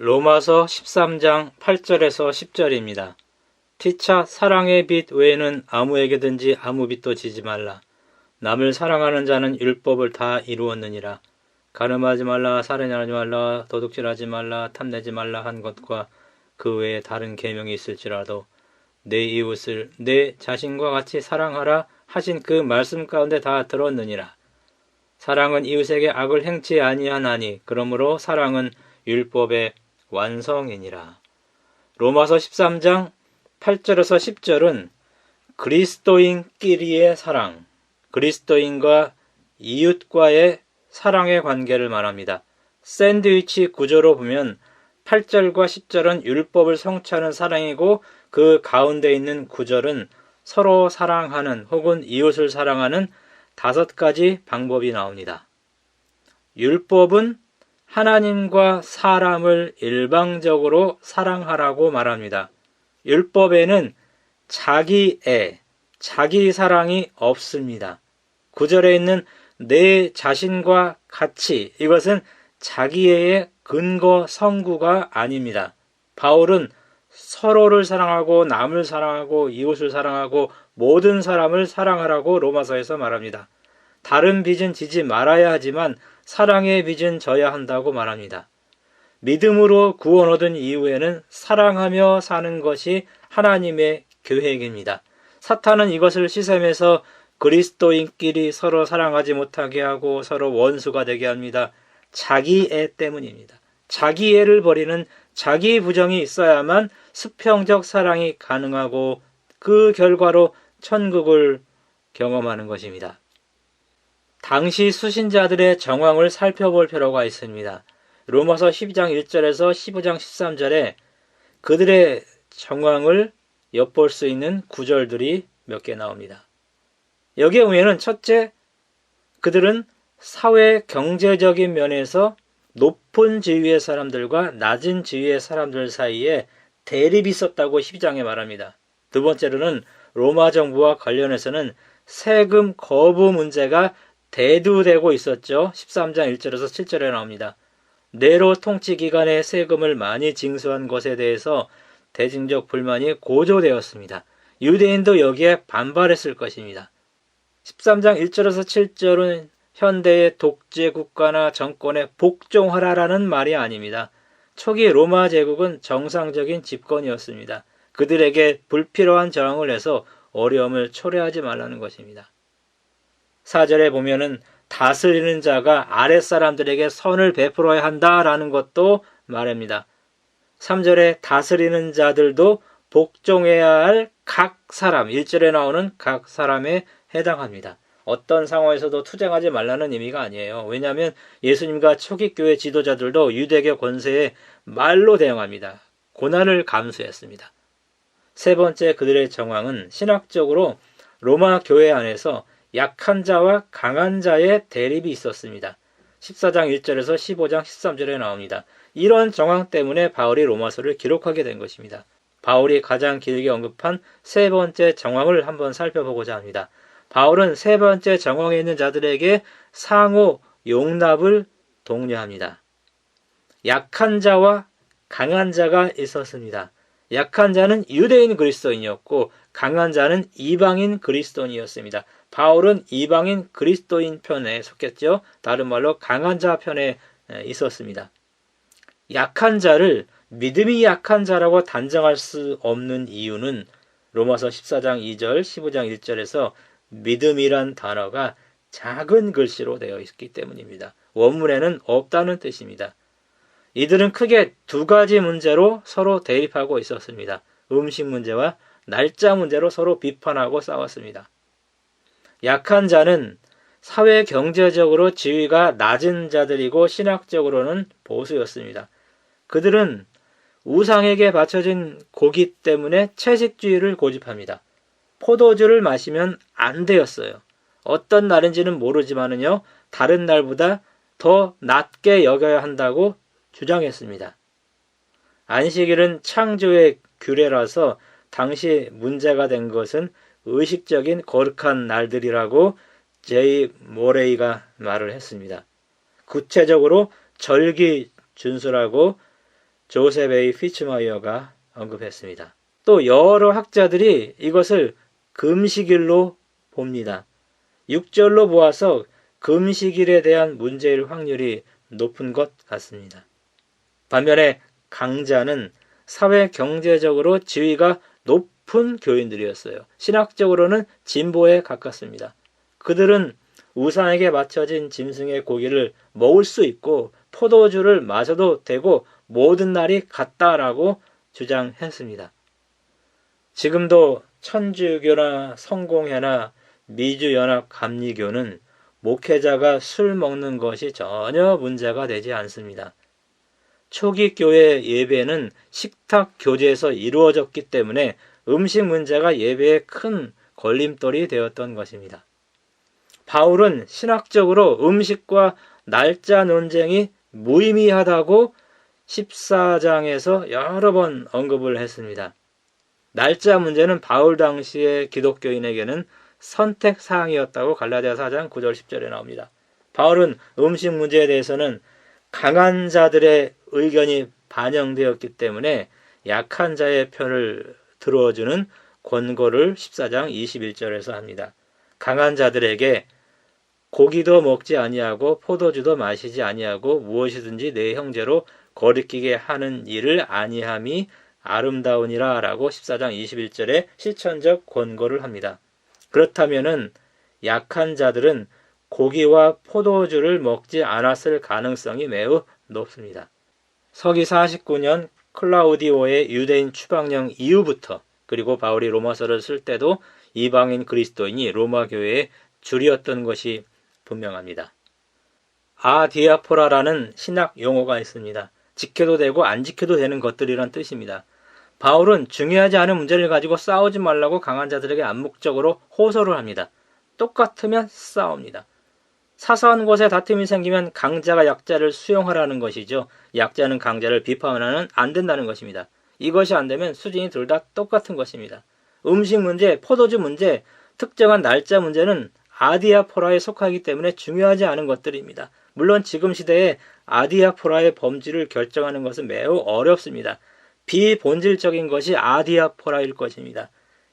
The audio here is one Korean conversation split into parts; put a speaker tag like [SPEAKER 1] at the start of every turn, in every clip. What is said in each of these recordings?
[SPEAKER 1] 로마서 13장 8절에서 10절입니다. 피차 사랑의 빚 외에는 아무에게든지 아무 빚도 지지 말라. 남을 사랑하는 자는 율법을 다 이루었느니라. 간음하지 말라, 살인하지 말라, 도둑질하지 말라, 탐내지 말라 한 것과 그 외에 다른 계명이 있을지라도 내 이웃을 내 자신과 같이 사랑하라 하신 그 말씀 가운데 다 들었느니라. 사랑은 이웃에게 악을 행치 아니하나니 그러므로 사랑은 율법의 완성이니라. 로마서 13장 8절에서 10절은 그리스도인끼리의 사랑, 그리스도인과 이웃과의 사랑의 관계를 말합니다. 샌드위치 구조로 보면 8절과 10절은 율법을 성취하는 사랑이고 그 가운데 있는 9절은 서로 사랑하는 혹은 이웃을 사랑하는 5가지 방법이 나옵니다. 율법은 하나님과 사람을 일방적으로 사랑하라고 말합니다. 율법에는 자기애, 자기 사랑이 없습니다. 9절에 있는 내 자신과 같이, 이것은 자기애의 근거 성구가 아닙니다. 바울은 서로를 사랑하고 남을 사랑하고 이웃을 사랑하고 모든 사람을 사랑하라고 로마서에서 말합니다. 다른 빚은 지지 말아야 하지만 사랑의 빚은 져야 한다고 말합니다. 믿음으로 구원 얻은 이후에는 사랑하며 사는 것이 하나님의 계획입니다. 사탄은 이것을 시샘에서 그리스도인끼리 서로 사랑하지 못하게 하고 서로 원수가 되게 합니다. 자기애 때문입니다. 자기애를 버리는 자기 부정이 있어야만 수평적 사랑이 가능하고 그 결과로 천국을 경험하는 것입니다. 당시 수신자들의 정황을 살펴볼 필요가 있습니다. 로마서 12장 1절에서 15장 13절에 그들의 정황을 엿볼 수 있는 구절들이 몇 개 나옵니다. 여기에 보면 첫째, 그들은 사회 경제적인 면에서 높은 지위의 사람들과 낮은 지위의 사람들 사이에 대립이 있었다고 12장에 말합니다. 두 번째로는 로마 정부와 관련해서는 세금 거부 문제가 대두되고 있었죠. 13장 1절에서 7절에 나옵니다. 네로 통치 기간에 세금을 많이 징수한 것에 대해서 대중적 불만이 고조되었습니다. 유대인도 여기에 반발했을 것입니다. 13장 1절에서 7절은 현대의 독재 국가나 정권에 복종하라라는 말이 아닙니다. 초기 로마 제국은 정상적인 집권이었습니다. 그들에게 불필요한 저항을 해서 어려움을 초래하지 말라는 것입니다. 4절에 보면은 다스리는 자가 아랫사람들에게 선을 베풀어야 한다라는 것도 말합니다. 3절에 다스리는 자들도 복종해야 할 각 사람, 1절에 나오는 각 사람에 해당합니다. 어떤 상황에서도 투쟁하지 말라는 의미가 아니에요. 왜냐하면 예수님과 초기 교회 지도자들도 유대교 권세에 말로 대응합니다. 고난을 감수했습니다. 세 번째, 그들의 정황은 신학적으로 로마 교회 안에서 약한 자와 강한 자의 대립이 있었습니다. 14장 1절에서 15장 13절에 나옵니다. 이런 정황 때문에 바울이 로마서를 기록하게 된 것입니다. 바울이 가장 길게 언급한 세 번째 정황을 한번 살펴보고자 합니다. 바울은 세 번째 정황에 있는 자들에게 상호 용납을 독려합니다. 약한 자와 강한 자가 있었습니다. 약한 자는 유대인 그리스도인이었고 강한 자는 이방인 그리스도인이었습니다. 바울은 이방인 그리스도인 편에 속했죠. 다른 말로 강한 자 편에 있었습니다. 약한 자를 믿음이 약한 자라고 단정할 수 없는 이유는 로마서 14장 2절, 15장 1절에서 믿음이란 단어가 작은 글씨로 되어 있기 때문입니다. 원문에는 없다는 뜻입니다. 이들은 크게 두 가지 문제로 서로 대립하고 있었습니다. 음식 문제와 날짜 문제로 서로 비판하고 싸웠습니다. 약한 자는 사회 경제적으로 지위가 낮은 자들이고 신학적으로는 보수였습니다. 그들은 우상에게 바쳐진 고기 때문에 채식주의를 고집합니다. 포도주를 마시면 안 되었어요. 어떤 날인지는 모르지만은요, 다른 날보다 더 낮게 여겨야 한다고 주장했습니다. 안식일은 창조의 규례라서 당시 문제가 된 것은 의식적인 거룩한 날들이라고 제이 모레이가 말을 했습니다. 구체적으로 절기 준수라고 조셉 A. 피츠마이어가 언급했습니다. 또 여러 학자들이 이것을 금식일로 봅니다. 6절로 보아서 금식일에 대한 문제일 확률이 높은 것 같습니다. 반면에 강자는 사회 경제적으로 지위가 높은 교인들이었어요. 신학적으로는 진보에 가깝습니다. 그들은 우상에게 맞춰진 짐승의 고기를 먹을 수 있고 포도주를 마셔도 되고 모든 날이 같다라고 주장했습니다. 지금도 천주교나 성공회나 미주연합감리교는 목회자가 술 먹는 것이 전혀 문제가 되지 않습니다. 초기 교회 예배는 식탁 교제에서 이루어졌기 때문에 음식 문제가 예배에 큰 걸림돌이 되었던 것입니다. 바울은 신학적으로 음식과 날짜 논쟁이 무의미하다고 14장에서 여러 번 언급을 했습니다. 날짜 문제는 바울 당시의 기독교인에게는 선택사항이었다고 갈라디아 4장 9절 10절에 나옵니다. 바울은 음식 문제에 대해서는 강한 자들의 의견이 반영되었기 때문에 약한 자의 편을 들어주는 권고를 14장 21절에서 합니다. 강한 자들에게 고기도 먹지 아니하고 포도주도 마시지 아니하고 무엇이든지 내 형제로 거리끼게 하는 일을 아니함이 아름다우니라 라고 14장 21절에 실천적 권고를 합니다. 그렇다면은 약한 자들은 고기와 포도주를 먹지 않았을 가능성이 매우 높습니다. 서기 49년 클라우디오의 유대인 추방령 이후부터 그리고 바울이 로마서를 쓸 때도 이방인 그리스도인이 로마 교회의 줄이었던 것이 분명합니다. 아디아포라라는 신학 용어가 있습니다. 지켜도 되고 안 지켜도 되는 것들이란 뜻입니다. 바울은 중요하지 않은 문제를 가지고 싸우지 말라고 강한 자들에게 암묵적으로 호소를 합니다. 똑같으면 싸웁니다. 사소한 곳에 다툼이 생기면 강자가 약자를 수용하라는 것이죠. 약자는 강자를 비판하면 안 된다는 것입니다. 이것이 안 되면 수준이 둘 다 똑같은 것입니다. 음식 문제, 포도주 문제, 특정한 날짜 문제는 아디아포라에 속하기 때문에 중요하지 않은 것들입니다. 물론 지금 시대에 아디아포라의 범주를 결정하는 것은 매우 어렵습니다. 비본질적인 것이 아디아포라일 것입니다.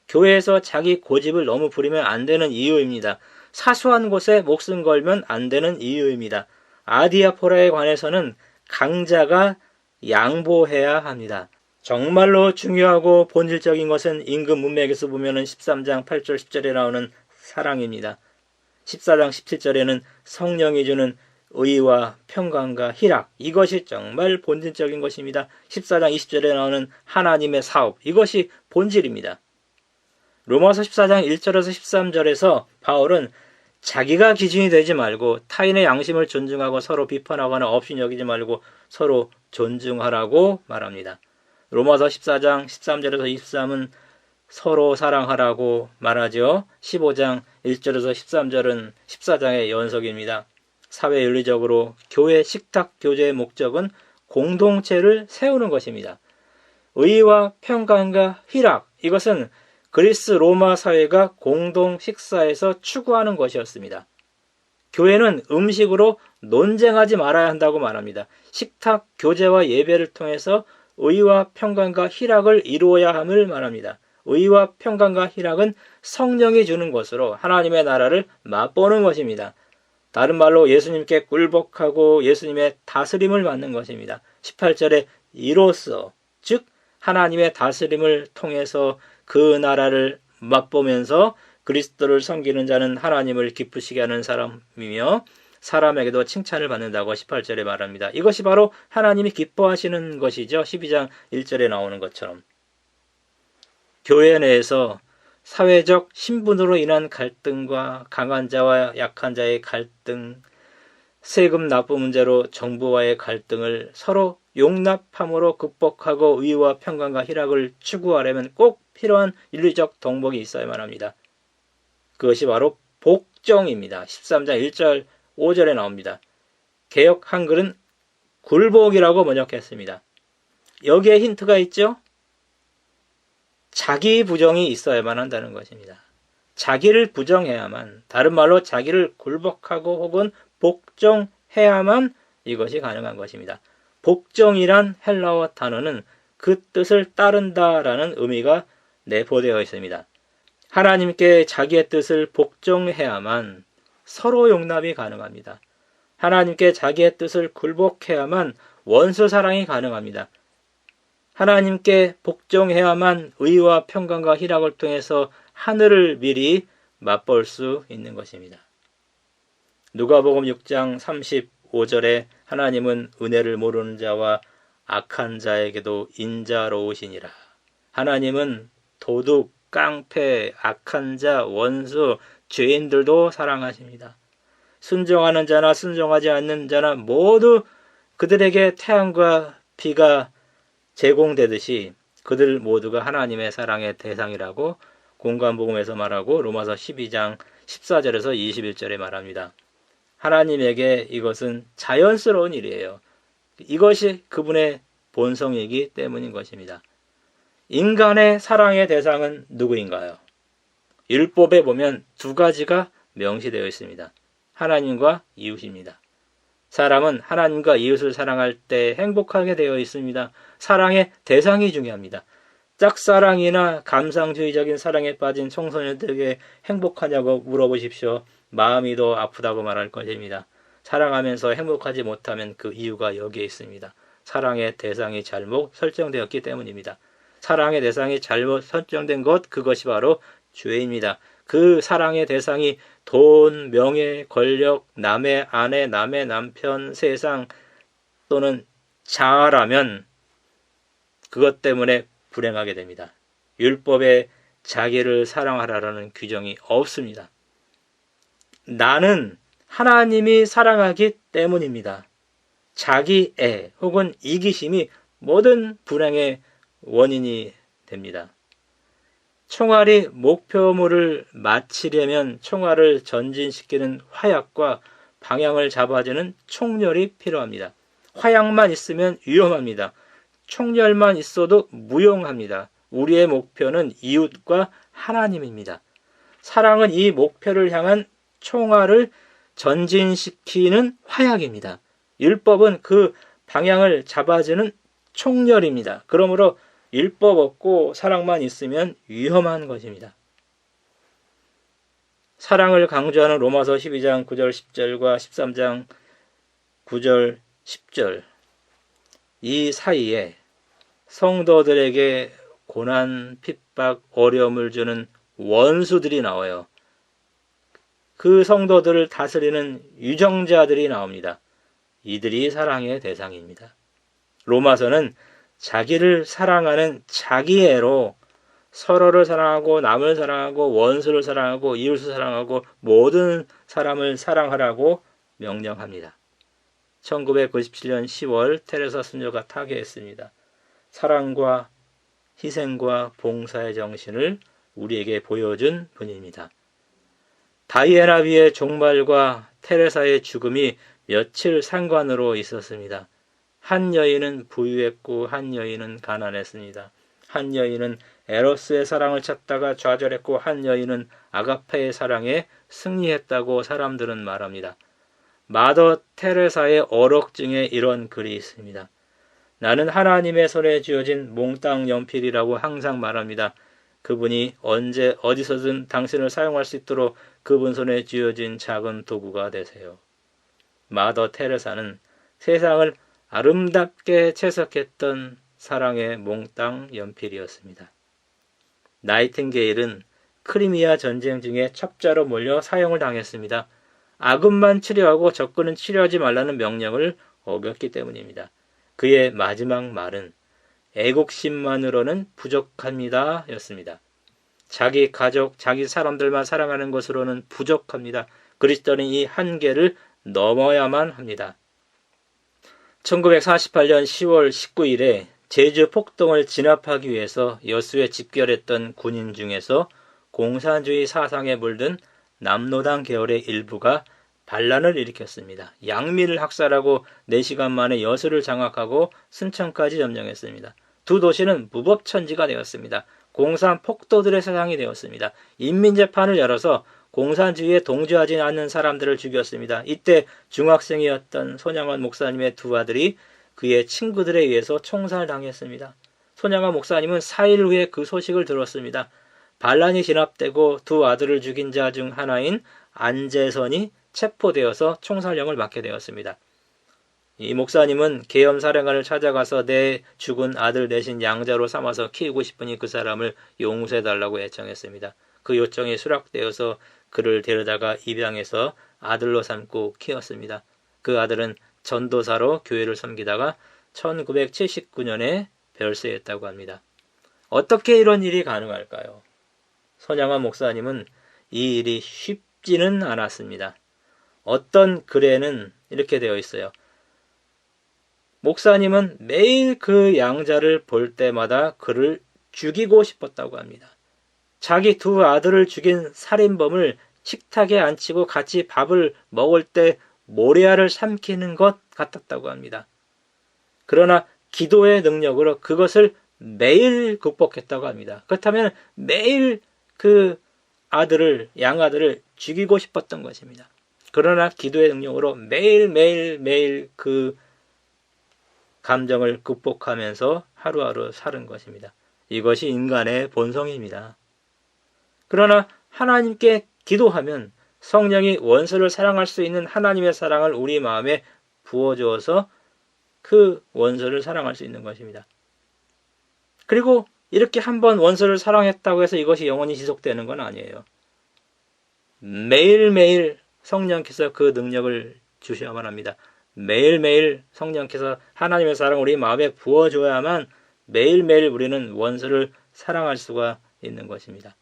[SPEAKER 1] 교회에서 자기 고집을 너무 부리면 안 되는 이유입니다. 사소한 곳에 목숨 걸면 안 되는 이유입니다. 아디아포라에 관해서는 강자가 양보해야 합니다. 정말로 중요하고 본질적인 것은 임금 문맥에서 보면 13장 8절 10절에 나오는 사랑입니다. 14장 17절에는 성령이 주는 의와 평강과 희락, 이것이 정말 본질적인 것입니다. 14장 20절에 나오는 하나님의 사업, 이것이 본질입니다. 로마서 14장 1절에서 13절에서 바울은 자기가 기준이 되지 말고 타인의 양심을 존중하고 서로 비판하거나 업신여기지 말고 서로 존중하라고 말합니다. 로마서 14장 13절에서 23은 서로 사랑하라고 말하죠. 15장 1절에서 13절은 14장의 연속입니다. 사회윤리적으로 교회 식탁 교제의 목적은 공동체를 세우는 것입니다. 의와 평강과 희락, 이것은 그리스 로마 사회가 공동 식사에서 추구하는 것이었습니다. 교회는 음식으로 논쟁하지 말아야 한다고 말합니다. 식탁 교제와 예배를 통해서 의와 평강과 희락을 이루어야 함을 말합니다. 의와 평강과 희락은 성령이 주는 것으로 하나님의 나라를 맛보는 것입니다. 다른 말로 예수님께 굴복하고 예수님의 다스림을 받는 것입니다. 18절에 이로써, 즉 하나님의 다스림을 통해서 그 나라를 맛보면서 그리스도를 섬기는 자는 하나님을 기쁘시게 하는 사람이며 사람에게도 칭찬을 받는다고 18절에 말합니다. 이것이 바로 하나님이 기뻐하시는 것이죠. 12장 1절에 나오는 것처럼. 교회 내에서 사회적 신분으로 인한 갈등과 강한 자와 약한 자의 갈등, 세금 납부 문제로 정부와의 갈등을 서로 용납함으로 극복하고 의와 평강과 희락을 추구하려면 꼭 필요한 윤리적 덕목이 있어야만 합니다. 그것이 바로 복종입니다. 13장 1절 5절에 나옵니다. 개역 한글은 굴복이라고 번역했습니다. 여기에 힌트가 있죠? 자기 부정이 있어야만 한다는 것입니다. 자기를 부정해야만, 다른 말로 자기를 굴복하고 혹은 복종해야만 이것이 가능한 것입니다. 복종이란 헬라어 단어는 그 뜻을 따른다라는 의미가 내포되어 있습니다. 하나님께 자기의 뜻을 복종해야만 서로 용납이 가능합니다. 하나님께 자기의 뜻을 굴복해야만 원수 사랑이 가능합니다. 하나님께 복종해야만 의와 평강과 희락을 통해서 하늘을 미리 맛볼 수 있는 것입니다. 누가복음 6장 35절에 하나님은 은혜를 모르는 자와 악한 자에게도 인자로우시니라. 하나님은 도둑, 깡패, 악한 자, 원수, 죄인들도 사랑하십니다. 순종하는 자나 순종하지 않는 자나 모두 그들에게 태양과 비가 제공되듯이 그들 모두가 하나님의 사랑의 대상이라고 공관복음에서 말하고 로마서 12장 14절에서 21절에 말합니다. 하나님에게 이것은 자연스러운 일이에요. 이것이 그분의 본성이기 때문인 것입니다. 인간의 사랑의 대상은 누구인가요? 율법에 보면 두 가지가 명시되어 있습니다. 하나님과 이웃입니다. 사람은 하나님과 이웃을 사랑할 때 행복하게 되어 있습니다. 사랑의 대상이 중요합니다. 짝사랑이나 감상주의적인 사랑에 빠진 청소년들에게 행복하냐고 물어보십시오. 마음이 더 아프다고 말할 것입니다. 사랑하면서 행복하지 못하면 그 이유가 여기에 있습니다. 사랑의 대상이 잘못 설정되었기 때문입니다. 사랑의 대상이 잘못 설정된 것, 그것이 바로 죄입니다. 그 사랑의 대상이 돈, 명예, 권력, 남의 아내, 남의 남편, 세상 또는 자아라면 그것 때문에 불행하게 됩니다. 율법에 자기를 사랑하라는 규정이 없습니다. 나는 하나님이 사랑하기 때문입니다. 자기애 혹은 이기심이 모든 불행의 원인이 됩니다. 총알이 목표물을 맞추려면 총알을 전진시키는 화약과 방향을 잡아주는 총열이 필요합니다. 화약만 있으면 위험합니다. 총열만 있어도 무용합니다. 우리의 목표는 이웃과 하나님입니다. 사랑은 이 목표를 향한 총알을 전진시키는 화약입니다. 율법은 그 방향을 잡아주는 총열입니다. 그러므로 율법 없고 사랑만 있으면 위험한 것입니다. 사랑을 강조하는 로마서 12장 9절 10절과 13장 9절 10절 이 사이에 성도들에게 고난, 핍박, 어려움을 주는 원수들이 나와요. 그 성도들을 다스리는 유정자들이 나옵니다. 이들이 사랑의 대상입니다. 로마서는 자기를 사랑하는 자기애로 서로를 사랑하고 남을 사랑하고 원수를 사랑하고 이웃을 사랑하고 모든 사람을 사랑하라고 명령합니다. 1997년 10월 테레사 수녀가 타계했습니다. 사랑과 희생과 봉사의 정신을 우리에게 보여준 분입니다. 다이애나비의 종말과 테레사의 죽음이 며칠 상관으로 있었습니다. 한 여인은 부유했고 한 여인은 가난했습니다. 한 여인은 에로스의 사랑을 찾다가 좌절했고 한 여인은 아가페의 사랑에 승리했다고 사람들은 말합니다. 마더 테레사의 어록 중에 이런 글이 있습니다. 나는 하나님의 손에 쥐어진 몽땅 연필이라고 항상 말합니다. 그분이 언제 어디서든 당신을 사용할 수 있도록 그분 손에 쥐어진 작은 도구가 되세요. 마더 테레사는 세상을 아름답게 채석했던 사랑의 몽땅 연필이었습니다. 나이팅게일은 크리미아 전쟁 중에 첩자로 몰려 사형을 당했습니다. 아군만 치료하고 적군은 치료하지 말라는 명령을 어겼기 때문입니다. 그의 마지막 말은 애국심만으로는 부족합니다 였습니다. 자기 가족, 자기 사람들만 사랑하는 것으로는 부족합니다. 그리스도는 이 한계를 넘어야만 합니다. 1948년 10월 19일에 제주 폭동을 진압하기 위해서 여수에 집결했던 군인 중에서 공산주의 사상에 물든 남로당 계열의 일부가 반란을 일으켰습니다. 양미를 학살하고 4시간 만에 여수를 장악하고 순천까지 점령했습니다. 두 도시는 무법천지가 되었습니다. 공산 폭도들의 세상이 되었습니다. 인민재판을 열어서 공산주의에 동조하지 않는 사람들을 죽였습니다. 이때 중학생이었던 손양원 목사님의 두 아들이 그의 친구들에 의해서 총살당했습니다. 손양아 목사님은 4일 후에 그 소식을 들었습니다. 반란이 진압되고 두 아들을 죽인 자 중 하나인 안재선이 체포되어서 총살령을 받게 되었습니다. 이 목사님은 계엄 사령관을 찾아가서 내 죽은 아들 대신 양자로 삼아서 키우고 싶으니 그 사람을 용서해달라고 요청했습니다. 그 요청이 수락되어서 그를 데려다가 입양해서 아들로 삼고 키웠습니다. 그 아들은 전도사로 교회를 섬기다가 1979년에 별세했다고 합니다. 어떻게 이런 일이 가능할까요? 손양환 목사님은 이 일이 쉽지는 않았습니다. 어떤 글에는 이렇게 되어 있어요. 목사님은 매일 그 양자를 볼 때마다 그를 죽이고 싶었다고 합니다. 자기 두 아들을 죽인 살인범을 식탁에 앉히고 같이 밥을 먹을 때 모래알을 삼키는 것 같았다고 합니다. 그러나 기도의 능력으로 그것을 매일 극복했다고 합니다. 그렇다면 매일 그 양아들을 죽이고 싶었던 것입니다. 그러나 기도의 능력으로 매일 그 감정을 극복하면서 하루하루 사는 것입니다. 이것이 인간의 본성입니다. 그러나 하나님께 기도하면 성령이 원수를 사랑할 수 있는 하나님의 사랑을 우리 마음에 부어주어서 그 원수를 사랑할 수 있는 것입니다. 그리고 이렇게 한번 원수를 사랑했다고 해서 이것이 영원히 지속되는 건 아니에요. 매일매일 성령께서 그 능력을 주셔야만 합니다. 매일매일 성령께서 하나님의 사랑을 우리 마음에 부어줘야만 매일매일 우리는 원수를 사랑할 수가 있는 것입니다.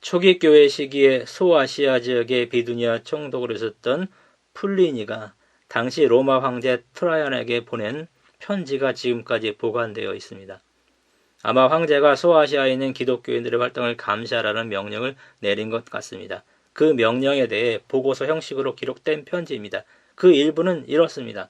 [SPEAKER 1] 초기 교회 시기에 소아시아 지역의 비두니아 총독으로 있었던 플리니가 당시 로마 황제 트라이안에게 보낸 편지가 지금까지 보관되어 있습니다. 아마 황제가 소아시아에 있는 기독교인들의 활동을 감시하라는 명령을 내린 것 같습니다. 그 명령에 대해 보고서 형식으로 기록된 편지입니다. 그 일부는 이렇습니다.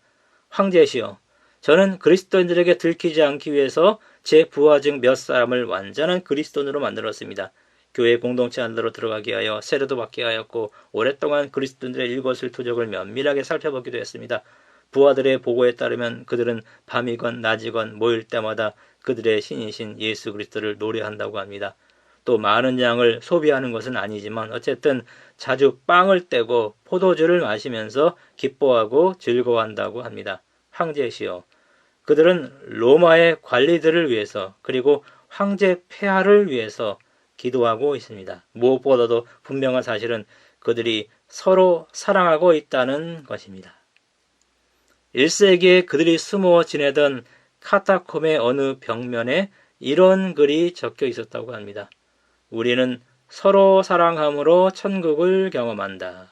[SPEAKER 1] 황제시여, 저는 그리스도인들에게 들키지 않기 위해서 제 부하 중 몇 사람을 완전한 그리스도인으로 만들었습니다. 교회 공동체 안으로 들어가게 하여 세례도 받게 하였고 오랫동안 그리스도인들의 일거수일투족을 면밀하게 살펴보기도 했습니다. 부하들의 보고에 따르면 그들은 밤이건 낮이건 모일 때마다 그들의 신이신 예수 그리스도를 노래한다고 합니다. 또 많은 양을 소비하는 것은 아니지만 어쨌든 자주 빵을 떼고 포도주를 마시면서 기뻐하고 즐거워한다고 합니다. 황제시여, 그들은 로마의 관리들을 위해서 그리고 황제 폐하를 위해서 기도하고 있습니다. 무엇보다도 분명한 사실은 그들이 서로 사랑하고 있다는 것입니다. 1세기에 그들이 숨어 지내던 카타콤의 어느 벽면에 이런 글이 적혀 있었다고 합니다. 우리는 서로 사랑함으로 천국을 경험한다.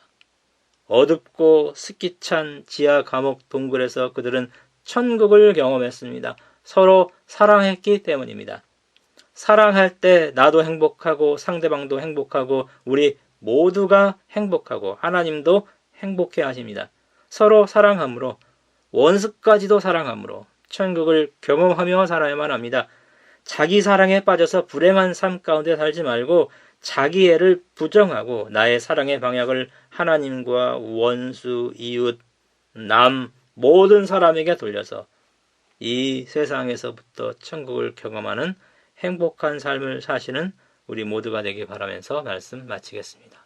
[SPEAKER 1] 어둡고 습기찬 지하 감옥 동굴에서 그들은 천국을 경험했습니다. 서로 사랑했기 때문입니다. 사랑할 때 나도 행복하고 상대방도 행복하고 우리 모두가 행복하고 하나님도 행복해 하십니다. 서로 사랑함으로 원수까지도 사랑함으로 천국을 경험하며 살아야만 합니다. 자기 사랑에 빠져서 불행한 삶 가운데 살지 말고 자기 애를 부정하고 나의 사랑의 방향을 하나님과 원수, 이웃, 남 모든 사람에게 돌려서 이 세상에서부터 천국을 경험하는 행복한 삶을 사시는 우리 모두가 되길 바라면서 말씀 마치겠습니다.